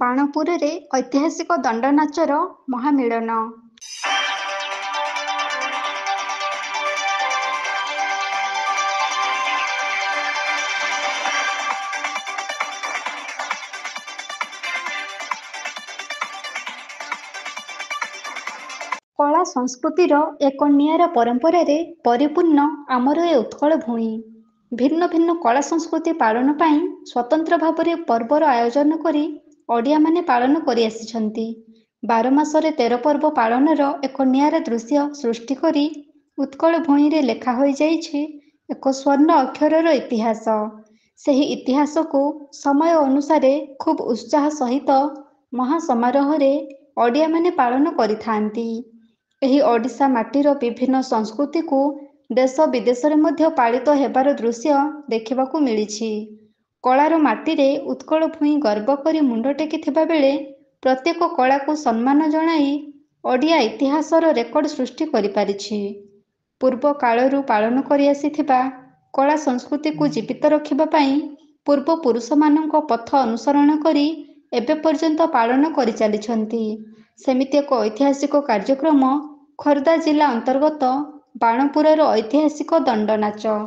ବାଣପୁରରେ ଐତିହାସିକ ଦଣ୍ଡନାଚର ମହାମିଳନ। କଳା ସଂସ୍କୃତିର ଏକ ନିଆରା ପରମ୍ପରାରେ ପରିପୂର୍ଣ୍ଣ ଆମର ଏ ଉତ୍କଳ ଭୂଇଁ। ଭିନ୍ନ ଭିନ୍ନ କଳା ସଂସ୍କୃତି ପାଳନ ପାଇଁ ସ୍ୱତନ୍ତ୍ର ଭାବରେ ପର୍ବର ଆୟୋଜନ କରି ଓଡ଼ିଆମାନେ ପାଳନ କରିଆସିଛନ୍ତି। 12 ମାସରେ 13 ପର୍ବ ପାଳନର ଏକ ନିଆରା ଦୃଶ୍ୟ ସୃଷ୍ଟି କରି ଉତ୍କଳ ଭୂଇଁରେ ଲେଖା ହୋଇଯାଇଛି ଏକ ସ୍ୱର୍ଣ୍ଣ ଅକ୍ଷରର ଇତିହାସ। ସେହି ଇତିହାସକୁ ସମୟ ଅନୁସାରେ ଖୁବ୍ ଉତ୍ସାହ ସହିତ ମହାସମାରୋହରେ ଓଡ଼ିଆମାନେ ପାଳନ କରିଥାନ୍ତି। ଏହି ଓଡ଼ିଶା ମାଟିର ବିଭିନ୍ନ ସଂସ୍କୃତିକୁ ଦେଶ ବିଦେଶରେ ମଧ୍ୟ ପାଳିତ ହେବାର ଦୃଶ୍ୟ ଦେଖିବାକୁ ମିଳିଛି। କଳାର ମାଟିରେ ଉତ୍କଳ ଭୂଇଁ ଗର୍ବ କରି ମୁଣ୍ଡ ଟେକିଥିବା ବେଳେ ପ୍ରତ୍ୟେକ କଳାକୁ ସମ୍ମାନ ଜଣାଇ ଓଡ଼ିଆ ଇତିହାସର ରେକର୍ଡ ସୃଷ୍ଟି କରିପାରିଛି। ପୂର୍ବ କାଳରୁ ପାଳନ କରି ଆସିଥିବା କଳା ସଂସ୍କୃତିକୁ ଜୀବିତ ରଖିବା ପାଇଁ ପୂର୍ବପୁରୁଷମାନଙ୍କ ପଥ ଅନୁସରଣ କରି ଏବେ ପର୍ଯ୍ୟନ୍ତ ପାଳନ କରିଚାଲିଛନ୍ତି। ସେମିତି ଏକ ଐତିହାସିକ କାର୍ଯ୍ୟକ୍ରମ ଖୋର୍ଦ୍ଧା ଜିଲ୍ଲା ଅନ୍ତର୍ଗତ ବାଣପୁରର ଐତିହାସିକ ଦଣ୍ଡନାଚ।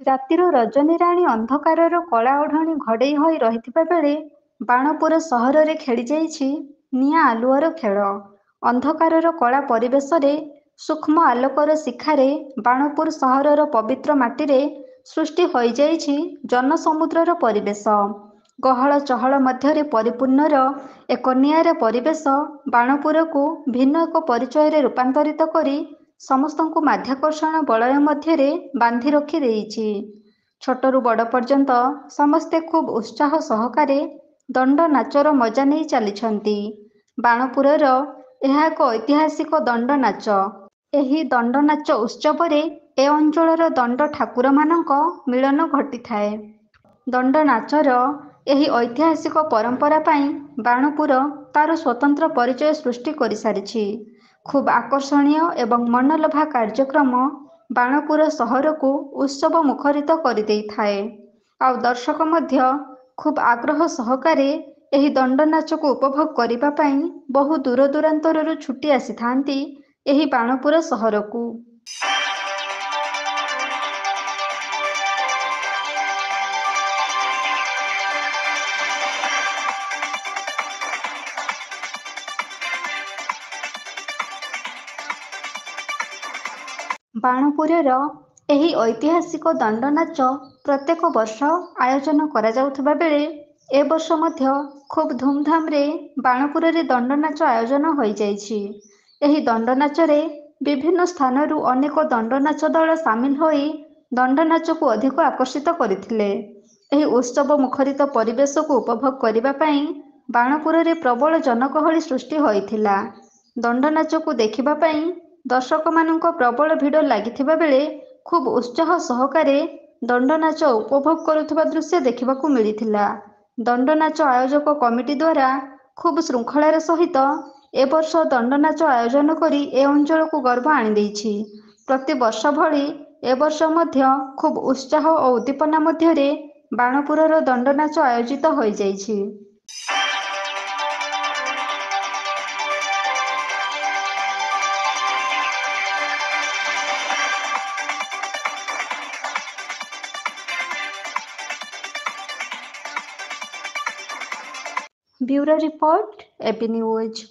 ରାତିର ରଜନୀରାଣୀ ଅନ୍ଧକାରର କଳା ଓଢ଼ଣୀ ଘୋଡ଼େଇ ହୋଇ ରହିଥିବା ବେଳେ ବାଣପୁର ସହରରେ ଖେଳିଯାଇଛି ନିଆଁ ଆଲୁଅର ଖେଳ। ଅନ୍ଧକାରର କଳା ପରିବେଶରେ ସୂକ୍ଷ୍ମ ଆଲୋକର ଶିଖାରେ ବାଣପୁର ସହରର ପବିତ୍ର ମାଟିରେ ସୃଷ୍ଟି ହୋଇଯାଇଛି ଜନସମୁଦ୍ରର ପରିବେଶ। ଗହଳ ଚହଳ ମଧ୍ୟରେ ପରିପୂର୍ଣ୍ଣର ଏକ ନିଆରା ପରିବେଶ ବାଣପୁରକୁ ଭିନ୍ନ ଏକ ପରିଚୟରେ ରୂପାନ୍ତରିତ କରି ସମସ୍ତଙ୍କୁ ମାଧ୍ୟାକର୍ଷଣ ବଳୟ ମଧ୍ୟରେ ବାନ୍ଧି ରଖି ଦେଇଛି। ଛୋଟରୁ ବଡ଼ ପର୍ଯ୍ୟନ୍ତ ସମସ୍ତେ ଖୁବ୍ ଉତ୍ସାହ ସହକାରେ ଦଣ୍ଡନାଚର ମଜା ନେଇ ଚାଲିଛନ୍ତି। ବାଣପୁରର ଏହା ଏକ ଐତିହାସିକ ଦଣ୍ଡନାଚ। ଏହି ଦଣ୍ଡନାଚ ଉତ୍ସବରେ ଏ ଅଞ୍ଚଳର ଦଣ୍ଡ ଠାକୁରମାନଙ୍କ ମିଳନ ଘଟିଥାଏ। ଦଣ୍ଡନାଚର ଏହି ଐତିହାସିକ ପରମ୍ପରା ପାଇଁ ବାଣପୁର ତା'ର ସ୍ୱତନ୍ତ୍ର ପରିଚୟ ସୃଷ୍ଟି କରିସାରିଛି। ଖୁବ୍ ଆକର୍ଷଣୀୟ ଏବଂ ମନଲୋଭା କାର୍ଯ୍ୟକ୍ରମ ବାଣପୁର ସହରକୁ ଉତ୍ସବ ମୁଖରିତ କରିଦେଇଥାଏ। ଆଉ ଦର୍ଶକ ମଧ୍ୟ ଖୁବ୍ ଆଗ୍ରହ ସହକାରେ ଏହି ଦଣ୍ଡନାଚକୁ ଉପଭୋଗ କରିବା ପାଇଁ ବହୁ ଦୂରଦୂରାନ୍ତରରୁ ଛୁଟି ଆସିଥାନ୍ତି ଏହି ବାଣପୁର ସହରକୁ। ବାଣପୁରର ଏହି ଐତିହାସିକ ଦଣ୍ଡନାଚ ପ୍ରତ୍ୟେକ ବର୍ଷ ଆୟୋଜନ କରାଯାଉଥିବା ବେଳେ ଏ ବର୍ଷ ମଧ୍ୟ ଖୁବ୍ ଧୁମ୍‌ଧାମ୍‌ରେ ବାଣପୁରରେ ଦଣ୍ଡନାଚ ଆୟୋଜନ ହୋଇଯାଇଛି। ଏହି ଦଣ୍ଡନାଚରେ ବିଭିନ୍ନ ସ୍ଥାନରୁ ଅନେକ ଦଣ୍ଡନାଚ ଦଳ ସାମିଲ ହୋଇ ଦଣ୍ଡନାଚକୁ ଅଧିକ ଆକର୍ଷିତ କରିଥିଲେ। ଏହି ଉତ୍ସବ ମୁଖରିତ ପରିବେଶକୁ ଉପଭୋଗ କରିବା ପାଇଁ ବାଣପୁରରେ ପ୍ରବଳ ଜନଗହଳି ସୃଷ୍ଟି ହୋଇଥିଲା। ଦଣ୍ଡନାଚକୁ ଦେଖିବା ପାଇଁ ଦର୍ଶକମାନଙ୍କ ପ୍ରବଳ ଭିଡ଼ ଲାଗିଥିବା ବେଳେ ଖୁବ୍ ଉତ୍ସାହ ସହକାରେ ଦଣ୍ଡନାଚ ଉପଭୋଗ କରୁଥିବା ଦୃଶ୍ୟ ଦେଖିବାକୁ ମିଳିଥିଲା। ଦଣ୍ଡନାଚ ଆୟୋଜକ କମିଟି ଦ୍ୱାରା ଖୁବ୍ ଶୃଙ୍ଖଳାର ସହିତ ଏ ବର୍ଷ ଦଣ୍ଡନାଚ ଆୟୋଜନ କରି ଏ ଅଞ୍ଚଳକୁ ଗର୍ବ ଆଣିଦେଇଛି। ପ୍ରତିବର୍ଷ ଭଳି ଏ ବର୍ଷ ମଧ୍ୟ ଖୁବ୍ ଉତ୍ସାହ ଓ ଉଦ୍ଦୀପନା ମଧ୍ୟରେ ବାଣପୁରର ଦଣ୍ଡନାଚ ଆୟୋଜିତ ହୋଇଯାଇଛି। Bureau report, AB news.